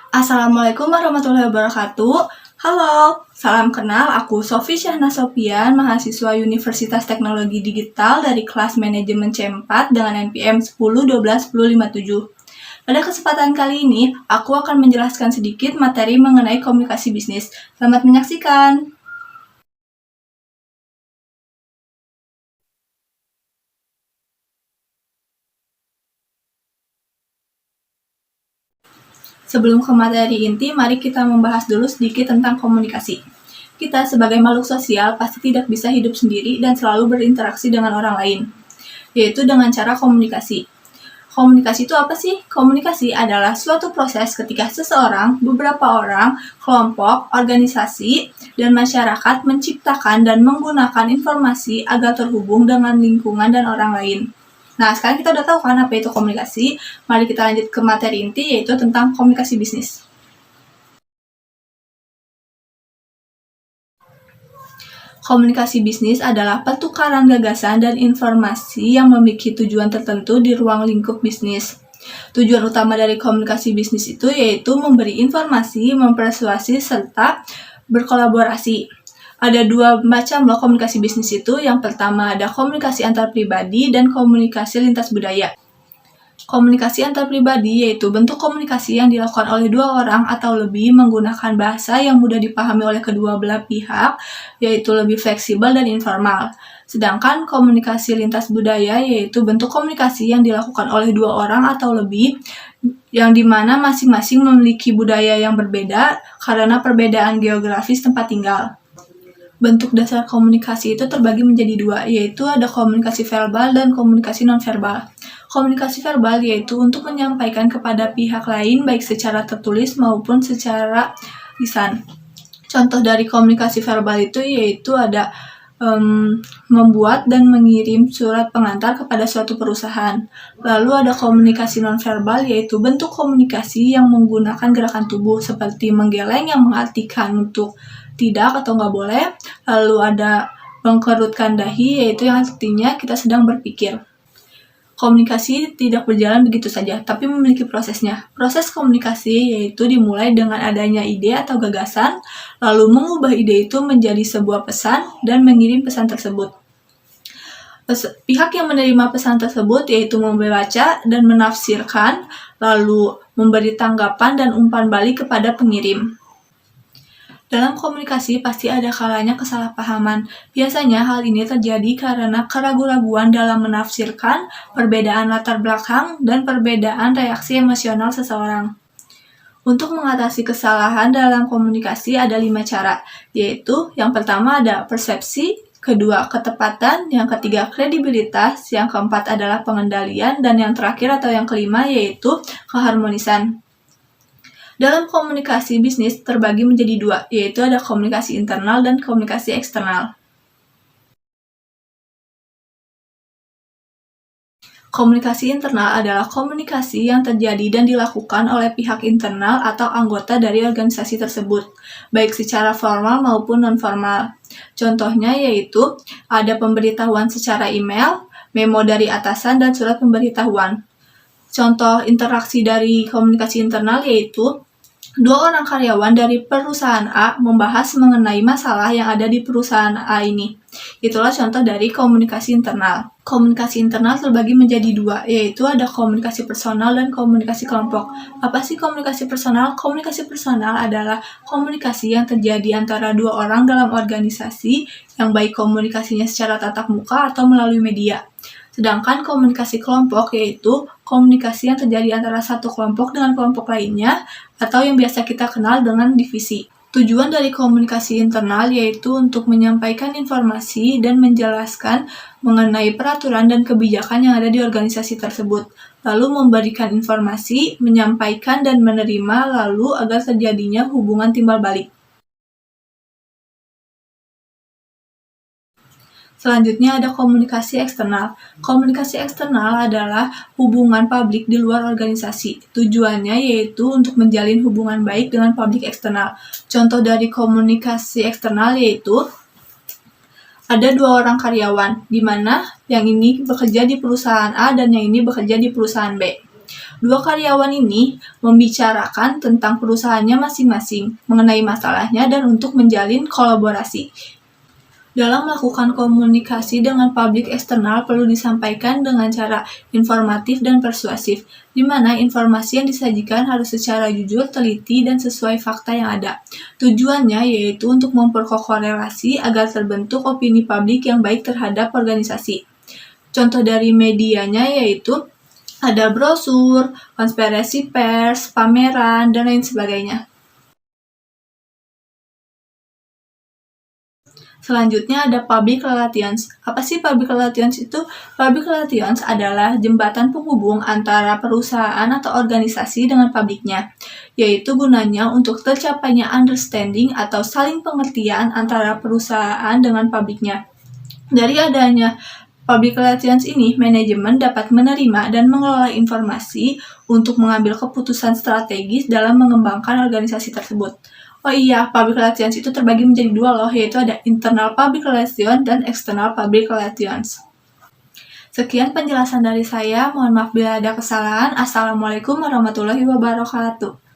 Assalamualaikum warahmatullahi wabarakatuh. Halo, salam kenal. Aku Sofi Syahna Sofian, mahasiswa Universitas Teknologi Digital dari kelas Manajemen C4 dengan NPM 10 12 10 57. Pada kesempatan kali ini, aku akan menjelaskan sedikit materi mengenai komunikasi bisnis. Selamat menyaksikan. Sebelum ke materi inti, mari kita membahas dulu sedikit tentang komunikasi. Kita sebagai makhluk sosial pasti tidak bisa hidup sendiri dan selalu berinteraksi dengan orang lain, yaitu dengan cara komunikasi. Komunikasi itu apa sih? Komunikasi adalah suatu proses ketika seseorang, beberapa orang, kelompok, organisasi, dan masyarakat menciptakan dan menggunakan informasi agar terhubung dengan lingkungan dan orang lain. Nah, sekarang kita udah tahu kan apa itu komunikasi. Mari kita lanjut ke materi inti, yaitu tentang komunikasi bisnis. Komunikasi bisnis adalah pertukaran gagasan dan informasi yang memiliki tujuan tertentu di ruang lingkup bisnis. Tujuan utama dari komunikasi bisnis itu yaitu memberi informasi, mempersuasi, serta berkolaborasi. Ada dua macam loh komunikasi bisnis itu. Yang pertama ada komunikasi antar pribadi dan komunikasi lintas budaya. Komunikasi antar pribadi yaitu bentuk komunikasi yang dilakukan oleh dua orang atau lebih menggunakan bahasa yang mudah dipahami oleh kedua belah pihak, yaitu lebih fleksibel dan informal. Sedangkan komunikasi lintas budaya yaitu bentuk komunikasi yang dilakukan oleh dua orang atau lebih, yang dimana masing-masing memiliki budaya yang berbeda karena perbedaan geografis tempat tinggal. Bentuk dasar komunikasi itu terbagi menjadi dua, yaitu ada komunikasi verbal dan komunikasi nonverbal. Komunikasi verbal yaitu untuk menyampaikan kepada pihak lain baik secara tertulis maupun secara lisan. Contoh dari komunikasi verbal itu yaitu ada membuat dan mengirim surat pengantar kepada suatu perusahaan. Lalu ada komunikasi nonverbal yaitu bentuk komunikasi yang menggunakan gerakan tubuh seperti menggeleng yang mengartikan untuk tidak atau nggak boleh. Lalu ada mengkerutkan dahi yaitu yang artinya kita sedang berpikir. Komunikasi tidak berjalan begitu saja, tapi memiliki prosesnya. Proses komunikasi yaitu dimulai dengan adanya ide atau gagasan, lalu mengubah ide itu menjadi sebuah pesan dan mengirim pesan tersebut. Pihak yang menerima pesan tersebut yaitu membaca dan menafsirkan, lalu memberi tanggapan dan umpan balik kepada pengirim. Dalam komunikasi pasti ada kalanya kesalahpahaman. Biasanya hal ini terjadi karena keraguan-raguan dalam menafsirkan, perbedaan latar belakang, dan perbedaan reaksi emosional seseorang. Untuk mengatasi kesalahan dalam komunikasi ada 5 cara, yaitu yang pertama ada persepsi, kedua ketepatan, yang ketiga kredibilitas, yang keempat adalah pengendalian, dan yang terakhir atau yang kelima yaitu keharmonisan. Dalam komunikasi bisnis terbagi menjadi dua, yaitu ada komunikasi internal dan komunikasi eksternal. Komunikasi internal adalah komunikasi yang terjadi dan dilakukan oleh pihak internal atau anggota dari organisasi tersebut, baik secara formal maupun non-formal. Contohnya yaitu ada pemberitahuan secara email, memo dari atasan, dan surat pemberitahuan. Contoh interaksi dari komunikasi internal yaitu dua orang karyawan dari perusahaan A membahas mengenai masalah yang ada di perusahaan A ini. Itulah contoh dari komunikasi internal. Komunikasi internal terbagi menjadi dua, yaitu ada komunikasi personal dan komunikasi kelompok. Apa sih komunikasi personal? Komunikasi personal adalah komunikasi yang terjadi antara dua orang dalam organisasi, yang baik komunikasinya secara tatap muka atau melalui media. Sedangkan komunikasi kelompok yaitu komunikasi yang terjadi antara satu kelompok dengan kelompok lainnya atau yang biasa kita kenal dengan divisi. Tujuan dari komunikasi internal yaitu untuk menyampaikan informasi dan menjelaskan mengenai peraturan dan kebijakan yang ada di organisasi tersebut, lalu memberikan informasi, menyampaikan dan menerima, lalu agar terjadinya hubungan timbal balik. Selanjutnya ada komunikasi eksternal. Komunikasi eksternal adalah hubungan publik di luar organisasi. Tujuannya yaitu untuk menjalin hubungan baik dengan publik eksternal. Contoh dari komunikasi eksternal yaitu ada dua orang karyawan, di mana yang ini bekerja di perusahaan A dan yang ini bekerja di perusahaan B. Dua karyawan ini membicarakan tentang perusahaannya masing-masing, mengenai masalahnya dan untuk menjalin kolaborasi. Dalam melakukan komunikasi dengan publik eksternal perlu disampaikan dengan cara informatif dan persuasif, di mana informasi yang disajikan harus secara jujur, teliti, dan sesuai fakta yang ada. Tujuannya yaitu untuk memperkokoh relasi agar terbentuk opini publik yang baik terhadap organisasi. Contoh dari medianya yaitu ada brosur, konspirasi pers, pameran, dan lain sebagainya. Selanjutnya ada public relations. Apa sih public relations itu? Public relations adalah jembatan penghubung antara perusahaan atau organisasi dengan publiknya, yaitu gunanya untuk tercapainya understanding atau saling pengertian antara perusahaan dengan publiknya. Dari adanya public relations ini, manajemen dapat menerima dan mengelola informasi untuk mengambil keputusan strategis dalam mengembangkan organisasi tersebut. Oh iya, public relations itu terbagi menjadi dua loh, yaitu ada internal public relations dan external public relations. Sekian penjelasan dari saya, mohon maaf bila ada kesalahan. Assalamualaikum warahmatullahi wabarakatuh.